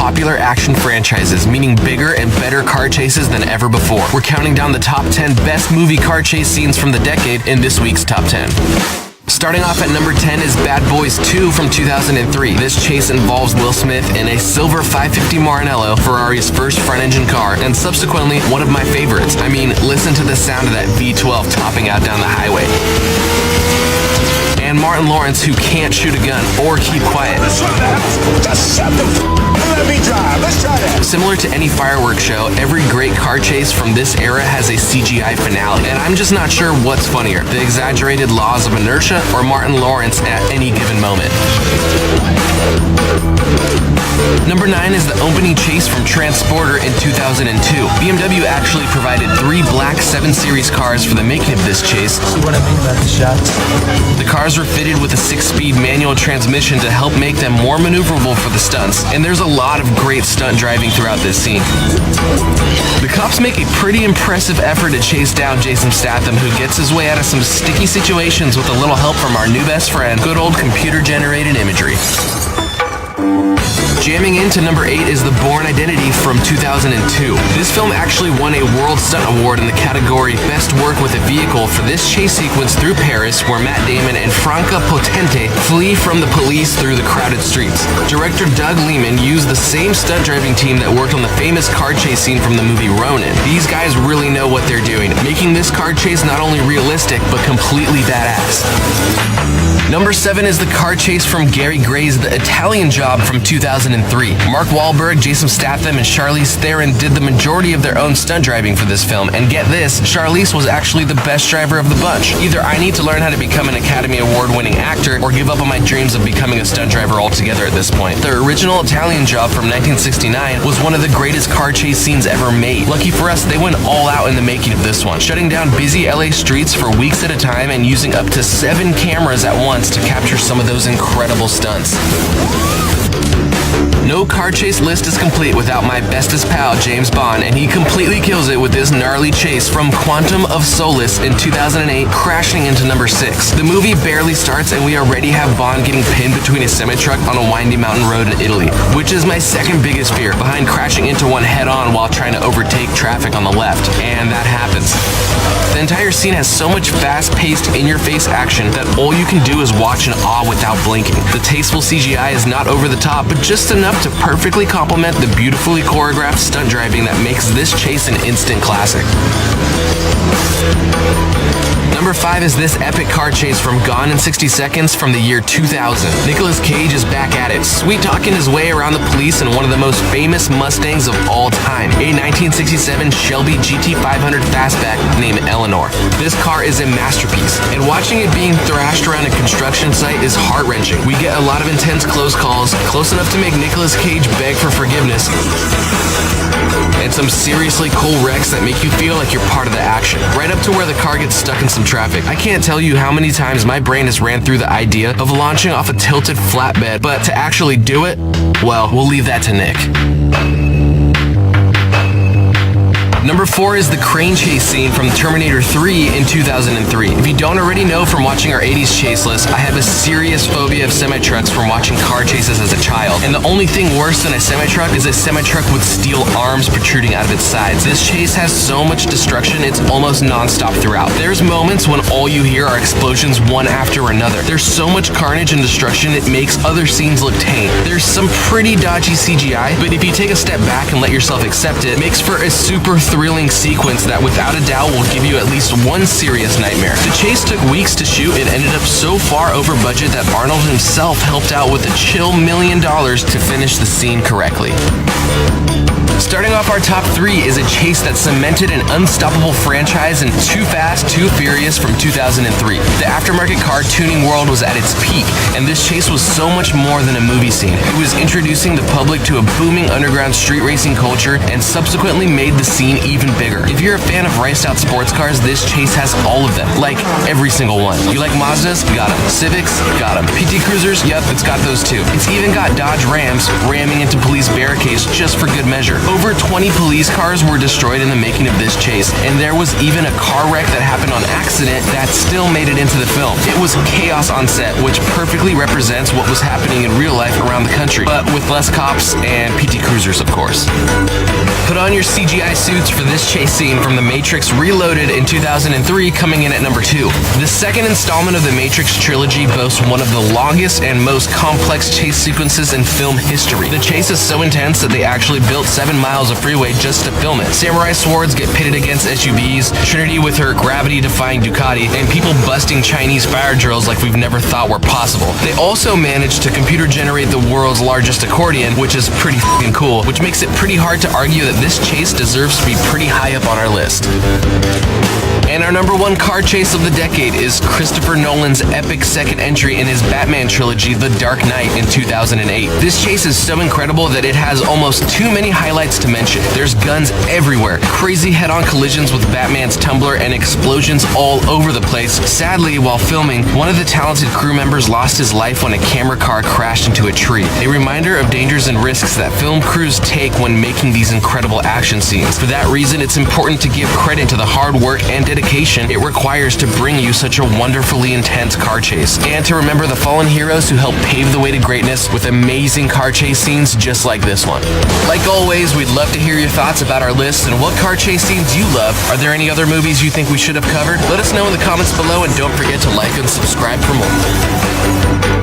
popular action franchises, meaning bigger and better car chases than ever before. We're counting down the top 10 best movie car chase scenes from the decade in this week's Top 10. Starting off at number 10 is Bad Boys 2 from 2003. This chase involves Will Smith in a silver 550 Maranello, Ferrari's first front-engine car, and subsequently one of my favorites. I mean, listen to the sound of that V12 topping out down the highway. And Martin Lawrence, who can't shoot a gun or keep quiet. Let's try that. Just shut the f*** and let me drive. Let's try that. Similar to any fireworks show, every great car chase from this era has a CGI finale. And I'm just not sure what's funnier, the exaggerated laws of inertia or Martin Lawrence at any given moment. Number 9 is the opening chase from Transporter in 2002. BMW actually provided 3 black 7 Series cars for the making of this chase. See what I mean about the shots? The cars were fitted with a 6-speed manual transmission to help make them more maneuverable for the stunts, and there's a lot of great stunt driving throughout this scene. The cops make a pretty impressive effort to chase down Jason Statham, who gets his way out of some sticky situations with a little help from our new best friend, good old computer-generated imagery. Jamming into number 8 is The Bourne Identity from 2002. This film actually won a World Stunt Award in the category Best Work with a Vehicle for this chase sequence through Paris, where Matt Damon and Franca Potente flee from the police through the crowded streets. Director Doug Liman used the same stunt driving team that worked on the famous car chase scene from the movie Ronin. These guys really know what they're doing, making this car chase not only realistic, but completely badass. Number 7 is the car chase from Gary Gray's The Italian Job from 2003. Mark Wahlberg, Jason Statham, and Charlize Theron did the majority of their own stunt driving for this film, and get this, Charlize was actually the best driver of the bunch. Either I need to learn how to become an Academy Award-winning actor, or give up on my dreams of becoming a stunt driver altogether at this point. The original Italian Job from 1969 was one of the greatest car chase scenes ever made. Lucky for us, they went all out in the making of this one, shutting down busy LA streets for weeks at a time and using up to 7 cameras at once to capture some of those incredible stunts. No car chase list is complete without my bestest pal, James Bond, and he completely kills it with this gnarly chase from Quantum of Solace in 2008, crashing into number 6. The movie barely starts and we already have Bond getting pinned between a semi-truck on a windy mountain road in Italy, which is my second biggest fear, behind crashing into one head-on while trying to overtake traffic on the left. And that happens. The entire scene has so much fast-paced, in-your-face action that all you can do is watch in awe without blinking. The tasteful CGI is not over the top, but just enough to perfectly complement the beautifully choreographed stunt driving that makes this chase an instant classic. Number 5 is this epic car chase from Gone in 60 Seconds from the year 2000. Nicolas Cage is back at it, sweet-talking his way around the police in one of the most famous Mustangs of all time, a 1967 Shelby GT500 fastback named Eleanor. This car is a masterpiece, and watching it being thrashed around a construction site is heart-wrenching. We get a lot of intense close calls, close enough to make Nicolas Cage beg for forgiveness, and some seriously cool wrecks that make you feel like you're part of the action, right up to where the car gets stuck in some traffic. I can't tell you how many times my brain has ran through the idea of launching off a tilted flatbed, but to actually do it, well, we'll leave that to Nick. Number 4 is the crane chase scene from Terminator 3 in 2003. If you don't already know from watching our 80s chase list, I have a serious phobia of semi-trucks from watching car chases as a child. And the only thing worse than a semi-truck is a semi-truck with steel arms protruding out of its sides. This chase has so much destruction, it's almost non-stop throughout. There's moments when all you hear are explosions one after another. There's so much carnage and destruction, it makes other scenes look tame. There's some pretty dodgy CGI, but if you take a step back and let yourself accept it, it makes for a super thrilling sequence that without a doubt will give you at least one serious nightmare. The chase took weeks to shoot and ended up so far over budget that Arnold himself helped out with a chill $1 million to finish the scene correctly. Starting off our top 3 is a chase that cemented an unstoppable franchise in Too Fast, Too Furious from 2003. The aftermarket car tuning world was at its peak, and this chase was so much more than a movie scene. It was introducing the public to a booming underground street racing culture and subsequently made the scene even bigger. If you're a fan of riced out sports cars, this chase has all of them. Like, every single one. You like Mazdas? Got them. Civics? Got them. PT Cruisers? Yep, it's got those too. It's even got Dodge Rams ramming into police barricades just for good measure. Over 20 police cars were destroyed in the making of this chase, and there was even a car wreck that happened on accident that still made it into the film. It was chaos on set, which perfectly represents what was happening in real life around the country, but with less cops and PT Cruisers, of course. Put on your CGI suits for this chase scene from The Matrix Reloaded in 2003, coming in at number 2. The second installment of the Matrix trilogy boasts one of the longest and most complex chase sequences in film history. The chase is so intense that they actually built 7 miles of freeway just to film it. Samurai swords get pitted against SUVs, Trinity with her gravity-defying Ducati, and people busting Chinese fire drills like we've never thought were possible. They also managed to computer-generate the world's largest accordion, which is pretty f***ing cool, which makes it pretty hard to argue that this chase deserves to be pretty high up on our list. And our number 1 car chase of the decade is Christopher Nolan's epic second entry in his Batman trilogy, The Dark Knight, in 2008. This chase is so incredible that it has almost too many highlights to mention. There's guns everywhere, crazy head-on collisions with Batman's tumbler, and explosions all over the place. Sadly, while filming, one of the talented crew members lost his life when a camera car crashed into a tree. A reminder of dangers and risks that film crews take when making these incredible action scenes. For that reason, it's important to give credit to the hard work and dedication it requires to bring you such a wonderfully intense car chase, and to remember the fallen heroes who helped pave the way to greatness with amazing car chase scenes just like this one. Like always, we'd love to hear your thoughts about our list and what car chase scenes you love. Are there any other movies you think we should have covered? Let us know in the comments below, and don't forget to like and subscribe for more.